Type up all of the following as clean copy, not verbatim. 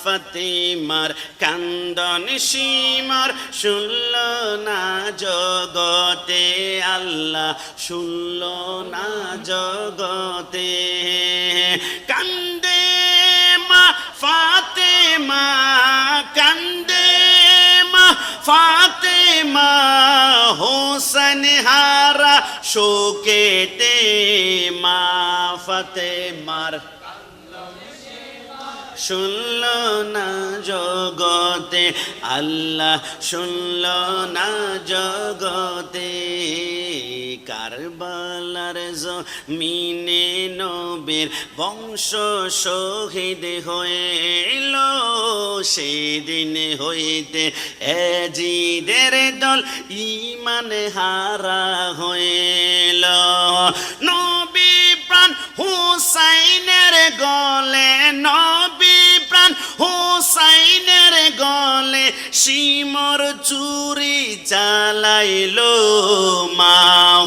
ফাতেমার কান্দন সীমার শুনল না জগতে, আল্লাহ শুনল না জগতে। কান্দে মা ফাতেমা, কান্দে মা ফাতেমা, হোসেন হারা শোকেতে। মা ফাতেমার শুনল না জগতে, আল্লাহ শুনল না জগতে। কারবালার জমিনে নবীর বংশ শহীদ হইল, সেদিন হইতে এজিদের দল ঈমান হারা হইল। নবী প্রাণ হুসাইনের গলে, নবী প্রাণ হুসাইনের গলে শিমর চুরি চালাইল। মা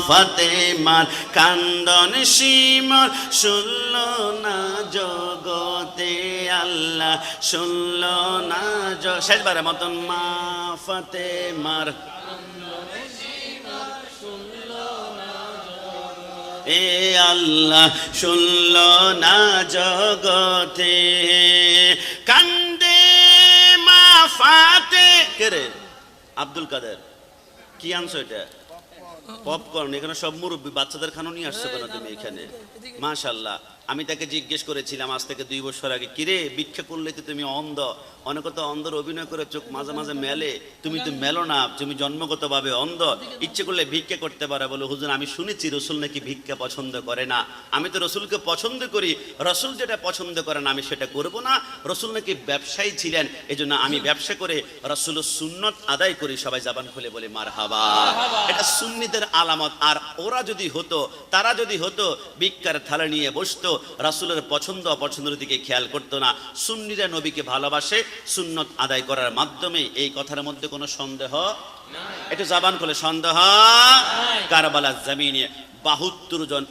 ফাতেমার কান্দন শিমর শুনল না জগতে, আল্লাহ শুনল না শেষবারের মতন মা ফাতেমার এ আল্লাহ শুনল না জগতে। কান্দে মা ফাতে কে রে? আব্দুল কাদের, কি আনছো এটা? পপকর্ন। এখানে সব মুরব্বী, বাচ্চাদের খানো নিয়ে আসছো কেন তুমি এখানে? মাশাআল্লাহ। আমি তাকে জিজ্ঞেস করেছিলাম আজ থেকে 2 বছর আগে, কিরে ভিক্ষা করলে তো তুমি অন্ধ, অনেকে তো অন্ধর অভিনয় করে চোখ মাঝে মাঝে মেলে, তুমি তো মেলো না, তুমি জন্মগতভাবে অন্ধ, ইচ্ছে করলে ভিক্ষা করতে পারে। বলে হুজুর আমি শুনেছি রসুল নাকি ভিক্ষা পছন্দ করে না। আমি তো রসুলকে পছন্দ করি, রসুল যেটা পছন্দ করে না আমি সেটা করব না। রসুল নাকি ব্যবসায়ী ছিলেন, এই জন্য আমি ব্যবসা করে রসুলের সুন্নত আদায় করি। সবাই জবান খুলে বলে মারহাবা। এটা সুন্নিদের আলামত। আর ওরা যদি হতো, তারা যদি হতো ভিক্ষার থালা নিয়ে বসতো, রাসূলের পছন্দ অপছন্দের দিকে খেয়াল করতো না। সুন্নিরা নবীকে ভালোবাসে, সুন্নত আদায় করার মাধ্যমে। এই কথার মধ্যে কোনো সন্দেহ নাই। একটু জবান খুলে সন্দেহ। কারবালার জমিনে 72 জন